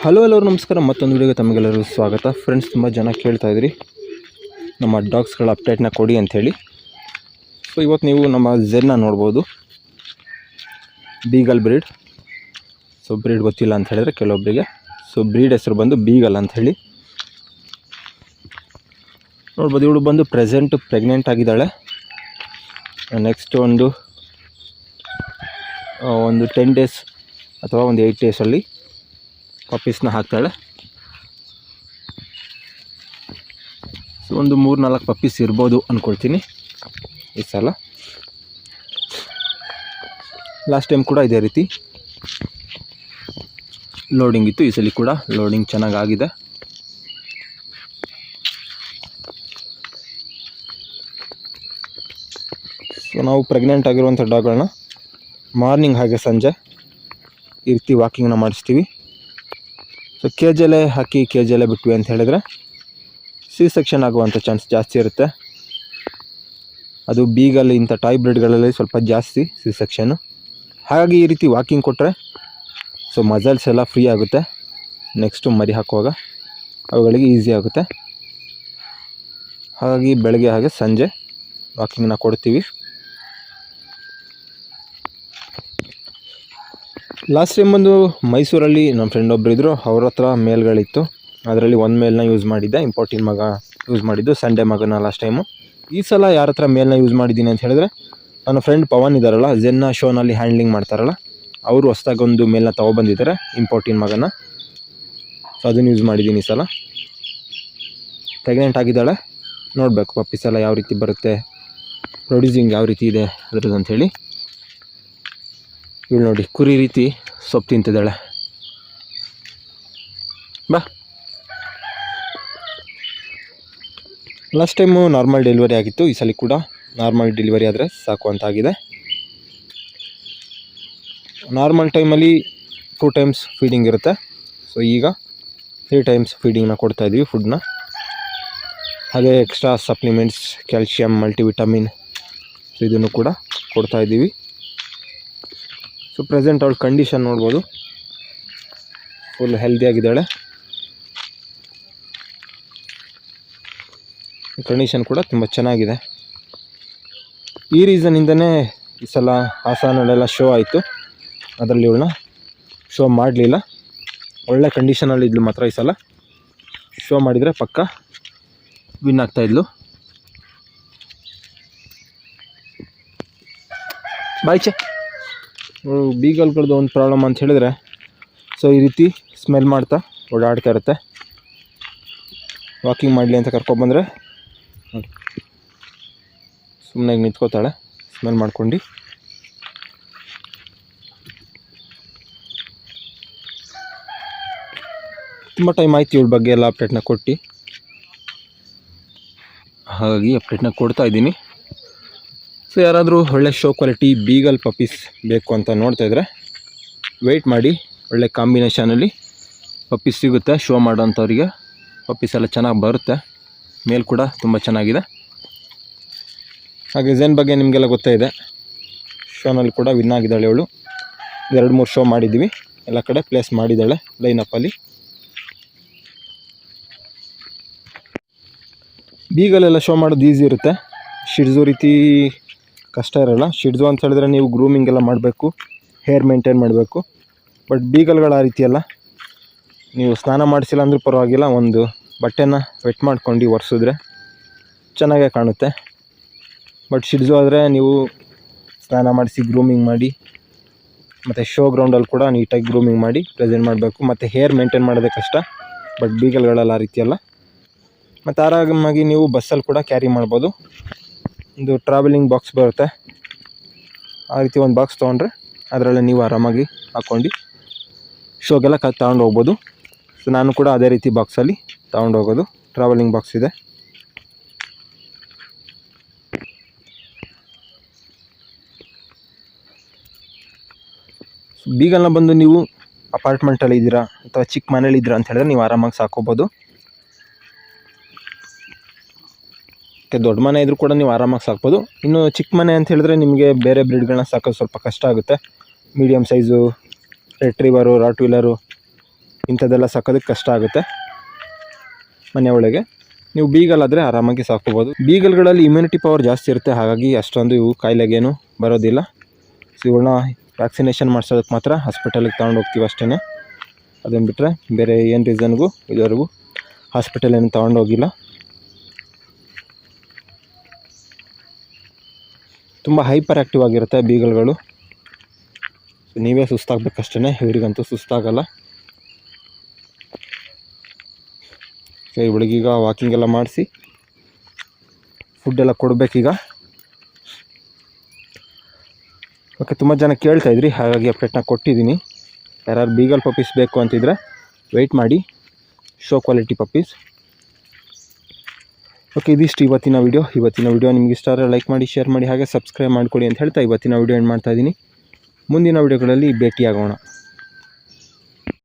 Hello ನಮಸ್ಕಾರ. ಮತ್ತೊಂದು ವಿಡಿಯೋಗೆ ತಮಗೆಲ್ಲರಿಗೂ ಸ್ವಾಗತ. ಫ್ರೆಂಡ್ಸ್, ತುಂಬ ಜನ ಕೇಳ್ತಾ ಇದ್ರಿ ನಮ್ಮ ಡಾಗ್ಸ್ಗಳ ಅಪ್ಡೇಟ್ನ ಕೊಡಿ ಅಂಥೇಳಿ. ಸೊ ಇವತ್ತು ನೀವು ನಮ್ಮ ಝೆನ್ನ ನೋಡ್ಬೋದು, ಬೀಗಲ್ ಬ್ರೀಡ್. ಸೊ ಬ್ರೀಡ್ ಗೊತ್ತಿಲ್ಲ ಅಂತ ಹೇಳಿದ್ರೆ ಕೆಲವೊಬ್ಬರಿಗೆ. ಸೊ ಬ್ರೀಡ್ ಹೆಸರು ಬಂದು ಬೀಗಲ್ ಅಂಥೇಳಿ ನೋಡ್ಬೋದು. ಇವಳು ಬಂದು ಪ್ರೆಗ್ನೆಂಟ್ ಆಗಿದ್ದಾಳೆ. ನೆಕ್ಸ್ಟ್ ಒಂದು 10 ಡೇಸ್ ಅಥವಾ ಒಂದು 8 ಡೇಸಲ್ಲಿ ಪಪ್ಪೀಸ್ನ ಹಾಕ್ತಾಳೆ. ಸೊ ಒಂದು 3-4 ಪಪ್ಪೀಸ್ ಇರ್ಬೋದು ಅಂದ್ಕೊಳ್ತೀನಿ ಈ ಸಲ. ಲಾಸ್ಟ್ ಟೈಮ್ ಕೂಡ ಇದೇ ರೀತಿ ಲೋಡಿಂಗ್ ಇತ್ತು. ಈ ಸಲ ಕೂಡ ಲೋಡಿಂಗ್ ಚೆನ್ನಾಗಾಗಿದೆ. ಸೊ ನಾವು ಪ್ರೆಗ್ನೆಂಟ್ ಆಗಿರುವಂಥ ಡಾಗ್ಗಳನ್ನ ಮಾರ್ನಿಂಗ್ ಹಾಗೆ ಸಂಜೆ ಈ ರೀತಿ ವಾಕಿಂಗ್ನ ಮಾಡಿಸ್ತೀವಿ. ಸೊ ಕೇಜಲ್ಲೇ ಹಾಕಿ ಕೇಜಲ್ಲೇ ಬಿಟ್ವಿ ಅಂತ ಹೇಳಿದ್ರೆ ಸೆಕ್ಷನ್ ಆಗುವಂಥ ಚಾನ್ಸ್ ಜಾಸ್ತಿ ಇರುತ್ತೆ. ಅದು ಬೀಗಲ್ ಇಂಥ ಟಾಯ್ ಬ್ರೀಡ್ಗಳಲ್ಲಿ ಸ್ವಲ್ಪ ಜಾಸ್ತಿ ಸೆಕ್ಷನ್ನು. ಹಾಗಾಗಿ ಈ ರೀತಿ ವಾಕಿಂಗ್ ಕೊಟ್ಟರೆ ಸೊ ಮಸಲ್ಸ್ ಎಲ್ಲ ಫ್ರೀ ಆಗುತ್ತೆ. ನೆಕ್ಸ್ಟು ಮರಿ ಹಾಕುವಾಗ ಅವುಗಳಿಗೆ ಈಸಿ ಆಗುತ್ತೆ. ಹಾಗಾಗಿ ಬೆಳಗ್ಗೆ ಹಾಗೆ ಸಂಜೆ ವಾಕಿಂಗ್ನ ಕೊಡ್ತೀವಿ. ಲಾಸ್ಟ್ ಟೈಮ್ ಒಂದು ಮೈಸೂರಲ್ಲಿ ನಮ್ಮ ಫ್ರೆಂಡ್ ಒಬ್ಬರು ಇದ್ದರು, ಅವ್ರ ಹತ್ರ ಮೇಲ್ಗಳಿತ್ತು. ಅದರಲ್ಲಿ ಒಂದು ಮೇಲ್ನ ಯೂಸ್ ಮಾಡಿದ್ದೆ, ಇಂಪೋರ್ಟಿನ್ ಮಗ ಯೂಸ್ ಮಾಡಿದ್ದು, ಸಂಡೇ ಮಗನ ಲಾಸ್ಟ್ ಟೈಮು. ಈ ಸಲ ಯಾರ ಹತ್ರ ಮೇಲ್ನ ಯೂಸ್ ಮಾಡಿದ್ದೀನಿ ಅಂತ ಹೇಳಿದ್ರೆ ನನ್ನ ಫ್ರೆಂಡ್ ಪವನ್ ಇದ್ದಾರಲ್ಲ, ಝೆನ್ನ ಶೋನಲ್ಲಿ ಹ್ಯಾಂಡ್ಲಿಂಗ್ ಮಾಡ್ತಾರಲ್ಲ, ಅವರು ಹೊಸ್ದಾಗಿ ಒಂದು ಮೇಲ್ನ ತೊಗೊಬಂದಿದ್ದಾರೆ, ಇಂಪೋರ್ಟಿನ್ ಮಗನ. ಸೊ ಅದನ್ನು ಯೂಸ್ ಮಾಡಿದ್ದೀನಿ ಈ ಸಲ. ಪ್ರೆಗ್ನೆಂಟ್ ಆಗಿದ್ದಾಳೆ. ನೋಡಬೇಕು ಪಪ್ಪೀಸ್ ಎಲ್ಲ ಯಾವ ರೀತಿ ಬರುತ್ತೆ, ಪ್ರೊಡ್ಯೂಸಿಂಗ್ ಯಾವ ರೀತಿ ಇದೆ ಅದ್ರದ್ದು ಅಂಥೇಳಿ. ಇವಳು ನೋಡಿ ಕುರಿ ರೀತಿ ಸೊಪ್ಪು ತಿಂತಿದ್ದಾಳೆ. ಬಾ. ಲಾಸ್ಟ್ ಟೈಮು ನಾರ್ಮಲ್ ಡೆಲಿವರಿ ಆಗಿತ್ತು. ಈ ಸಲ ಕೂಡ ನಾರ್ಮಲ್ ಡೆಲಿವರಿ ಆದರೆ ಸಾಕು ಅಂತ ಆಗಿದೆ. ನಾರ್ಮಲ್ ಟೈಮಲ್ಲಿ 2 ಟೈಮ್ಸ್ ಫೀಡಿಂಗ್ ಇರುತ್ತೆ. ಸೊ ಈಗ 3 ಟೈಮ್ಸ್ ಫೀಡಿಂಗ್ನ ಕೊಡ್ತಾಯಿದ್ವಿ ಫುಡ್ನ. ಹಾಗೆ ಎಕ್ಸ್ಟ್ರಾ ಸಪ್ಲಿಮೆಂಟ್ಸ್, ಕ್ಯಾಲ್ಶಿಯಮ್, ಮಲ್ಟಿವಿಟಮಿನ್ ಇದನ್ನು ಕೂಡ ಕೊಡ್ತಾಯಿದ್ದೀವಿ. ಸೊ ಪ್ರೆಸೆಂಟ್ ಅವಳ ಕಂಡೀಷನ್ ನೋಡ್ಬೋದು, ಫುಲ್ ಹೆಲ್ದಿಯಾಗಿದ್ದಾಳೆ. ಕಂಡೀಷನ್ ಕೂಡ ತುಂಬ ಚೆನ್ನಾಗಿದೆ. ಈ ರೀಸನಿಂದನೇ ಈ ಸಲ ಹಾಸನಲ್ಲೆಲ್ಲ ಶೋ ಆಯಿತು. ಅದರಲ್ಲಿ ಇವಳನ್ನ ಶೋ ಮಾಡಲಿಲ್ಲ. ಒಳ್ಳೆ ಕಂಡೀಷನಲ್ಲಿ ಇದ್ಲು ಮಾತ್ರ. ಈ ಸಲ ಶೋ ಮಾಡಿದರೆ ಪಕ್ಕ ವಿನ್ ಆಗ್ತಾಯಿದ್ಲು. ಬಾಯ್ಚೆ. ಬೀಗಲ್ಗಳದ್ದು ಒಂದು ಪ್ರಾಬ್ಲಮ್ ಅಂತ ಹೇಳಿದ್ರೆ, ಸೊ ಈ ರೀತಿ ಸ್ಮೆಲ್ ಮಾಡ್ತಾ ಓಡಾಡ್ತಾ ಇರುತ್ತೆ. ವಾಕಿಂಗ್ ಮಾಡಲಿ ಅಂತ ಕರ್ಕೊಬಂದರೆ ಸುಮ್ಮನೆ ನಿಂತ್ಕೋತಾಳೆ ಸ್ಮೆಲ್ ಮಾಡ್ಕೊಂಡು. ತುಂಬ ಟೈಮ್ ಆಯ್ತು ಇವಳ ಬಗ್ಗೆ ಎಲ್ಲ ಅಪ್ಡೇಟ್ನ ಕೊಟ್ಟು. ಹಾಗಾಗಿ ಅಪ್ಡೇಟ್ನ ಕೊಡ್ತಾ ಇದ್ದೀನಿ. ಸೊ ಯಾರಾದರೂ ಒಳ್ಳೆ ಶೋ ಕ್ವಾಲಿಟಿ ಬೀಗಲ್ ಪಪ್ಪೀಸ್ ಬೇಕು ಅಂತ ನೋಡ್ತಾ ಇದ್ದರೆ ವೆಯ್ಟ್ ಮಾಡಿ. ಒಳ್ಳೆ ಕಾಂಬಿನೇಷನಲ್ಲಿ ಪಪ್ಪೀಸ್ ಸಿಗುತ್ತೆ. ಶೋ ಮಾಡೋಂಥವ್ರಿಗೆ ಪಪ್ಪೀಸ್ ಎಲ್ಲ ಚೆನ್ನಾಗಿ ಬರುತ್ತೆ. ಮೇಲ್ ಕೂಡ ತುಂಬ ಚೆನ್ನಾಗಿದೆ. ಹಾಗೆ ಝೆನ್ ಬಗ್ಗೆ ನಿಮಗೆಲ್ಲ ಗೊತ್ತೇ ಇದೆ. ಶೋನಲ್ಲಿ ಕೂಡ ವಿನ್ ಆಗಿದ್ದಾಳೆ ಇವಳು. 2-3 ಶೋ ಮಾಡಿದ್ದೀವಿ, ಎಲ್ಲ ಕಡೆ ಪ್ಲೇಸ್ ಮಾಡಿದ್ದಾಳೆ ಲೈನಪ್ಪಲ್ಲಿ. ಬೀಗಲೆಲ್ಲ ಶೋ ಮಾಡೋದು ಈಸಿ ಇರುತ್ತೆ. ಶಿಡ್ಜು ರೀತಿ ಕಷ್ಟ ಇರೋಲ್ಲ. ಶಿಡ್ಜು ಅಂತ ಹೇಳಿದ್ರೆ ನೀವು ಗ್ರೂಮಿಂಗ್ ಎಲ್ಲ ಮಾಡಬೇಕು, ಹೇರ್ ಮೇಂಟೈನ್ ಮಾಡಬೇಕು. ಬಟ್ ಬೀಗಲ್ಗಳು ಆ ರೀತಿಯಲ್ಲ. ನೀವು ಸ್ನಾನ ಮಾಡಿಸಿಲ್ಲ ಅಂದರೂ ಪರವಾಗಿಲ್ಲ, ಒಂದು ಬಟ್ಟೆನ ವೆಟ್ ಮಾಡ್ಕೊಂಡು ಒರೆಸಿದ್ರೆ ಚೆನ್ನಾಗೇ ಕಾಣುತ್ತೆ. ಬಟ್ ಶಿಡ್ಜು ಆದರೆ ನೀವು ಸ್ನಾನ ಮಾಡಿಸಿ ಗ್ರೂಮಿಂಗ್ ಮಾಡಿ, ಮತ್ತು ಶೋ ಗ್ರೌಂಡಲ್ಲಿ ಕೂಡ ನೀಟಾಗಿ ಗ್ರೂಮಿಂಗ್ ಮಾಡಿ ಪ್ರೆಸೆಂಟ್ ಮಾಡಬೇಕು. ಮತ್ತು ಹೇರ್ ಮೇಂಟೈನ್ ಮಾಡೋದೇ ಕಷ್ಟ. ಬಟ್ ಬೀಗಲ್ಗಳೆಲ್ಲ ಆ ರೀತಿಯಲ್ಲ. ಮತ್ತು ಆರಾಮಾಗಿ ನೀವು ಬಸ್ಸಲ್ಲಿ ಕೂಡ ಕ್ಯಾರಿ ಮಾಡ್ಬೋದು. ಒಂದು ಟ್ರಾವೆಲಿಂಗ್ ಬಾಕ್ಸ್ ಬರುತ್ತೆ, ಆ ರೀತಿ ಒಂದು ಬಾಕ್ಸ್ ತೊಗೊಂಡ್ರೆ ಅದರಲ್ಲೇ ನೀವು ಆರಾಮಾಗಿ ಹಾಕ್ಕೊಂಡು ಶೋಗೆಲ್ಲ ತಗೊಂಡು ಹೋಗ್ಬೋದು. ಸೊ ನಾನು ಕೂಡ ಅದೇ ರೀತಿ ಬಾಕ್ಸಲ್ಲಿ ತಗೊಂಡು ಹೋಗೋದು. ಟ್ರಾವೆಲಿಂಗ್ ಬಾಕ್ಸ್ ಇದೆ. ಬೀಗಲ್ನ ಬಂದು ನೀವು ಅಪಾರ್ಟ್ಮೆಂಟಲ್ಲಿ ಇದ್ದೀರಾ ಅಥವಾ ಚಿಕ್ಕ ಮನೇಲಿ ಇದ್ದೀರಾ ಅಂತ ಹೇಳಿದ್ರೆ ನೀವು ಆರಾಮಾಗಿ ಸಾಕೋಬೋದು. ದೊಡ್ಡ ಮನೆ ಇದ್ರೂ ಕೂಡ ನೀವು ಆರಾಮಾಗಿ ಸಾಕ್ಬೋದು. ಇನ್ನು ಚಿಕ್ಕ ಮನೆ ಅಂತ ಹೇಳಿದ್ರೆ ನಿಮಗೆ ಬೇರೆ ಬ್ರೀಡ್ಗಳನ್ನ ಸಾಕೋದು ಸ್ವಲ್ಪ ಕಷ್ಟ ಆಗುತ್ತೆ. ಮೀಡಿಯಮ್ ಸೈಜು ರೆಟ್ರೀವರು, ರಾಟ್ ವೀಲರು ಇಂಥದ್ದೆಲ್ಲ ಸಾಕೋದಕ್ಕೆ ಕಷ್ಟ ಆಗುತ್ತೆ ಮನೆ ಒಳಗೆ. ನೀವು ಬೀಗಲ್ ಆರಾಮಾಗಿ ಸಾಕೋಬೋದು. ಬೀಗಲ್ಗಳಲ್ಲಿ ಇಮ್ಯುನಿಟಿ ಪವರ್ ಜಾಸ್ತಿ ಇರುತ್ತೆ, ಹಾಗಾಗಿ ಅಷ್ಟೊಂದು ಇವು ಕಾಯಿಲೆಗೇನು ಬರೋದಿಲ್ಲ. ಸೊ ಇವುಗಳನ್ನ ವ್ಯಾಕ್ಸಿನೇಷನ್ ಮಾಡಿಸೋದಕ್ಕೆ ಮಾತ್ರ ಹಾಸ್ಪಿಟಲಿಗೆ ತೊಗೊಂಡು ಹೋಗ್ತೀವಿ ಅಷ್ಟೇ. ಅದನ್ನು ಬಿಟ್ಟರೆ ಬೇರೆ ಏನು ರೀಸನ್ಗೂ ಇದುವರೆಗೂ ಹಾಸ್ಪಿಟಲ್ ಏನು ತೊಗೊಂಡೋಗಿಲ್ಲ. ತುಂಬ ಹೈಪರ್ ಆ್ಯಕ್ಟಿವ್ ಆಗಿರುತ್ತೆ ಬೀಗಲ್ಗಳು. ನೀವೇ ಸುಸ್ತಾಗಬೇಕಷ್ಟೇ, ಇವರಿಗಂತೂ ಸುಸ್ತಾಗಲ್ಲ. ಸೊ ಇವಳಿಗೀಗ ವಾಕಿಂಗ್ ಎಲ್ಲ ಮಾಡಿಸಿ ಫುಡ್ಡೆಲ್ಲ ಕೊಡಬೇಕೀಗ. ಓಕೆ, ತುಂಬ ಜನ ಕೇಳ್ತಾಯಿದ್ರಿ, ಹಾಗಾಗಿ ಅಪ್ಡೇಟ್ನ ಕೊಟ್ಟಿದ್ದೀನಿ. ಯಾರು ಬೀಗಲ್ ಪಪ್ಪೀಸ್ ಬೇಕು ಅಂತಿದ್ರೆ ವೆಯ್ಟ್ ಮಾಡಿ, ಶೋ ಕ್ವಾಲಿಟಿ ಪಪ್ಪೀಸ್. ಓಕೆ, ಇದಿಷ್ಟು ಇವತ್ತಿನ ವಿಡಿಯೋ ನಿಮ್ಗೆ ಇಷ್ಟ ಆದರೆ ಲೈಕ್ ಮಾಡಿ, ಶೇರ್ ಮಾಡಿ, ಹಾಗೆ ಸಬ್ಸ್ಕ್ರೈಬ್ ಮಾಡಿಕೊಡಿ ಅಂತ ಹೇಳ್ತಾ ಇವತ್ತಿನ ವಿಡಿಯೋ ಎಂಡ್ ಮಾಡ್ತಾಯಿದ್ದೀನಿ. ಮುಂದಿನ ವಿಡಿಯೋಗಳಲ್ಲಿ ಭೇಟಿಯಾಗೋಣ.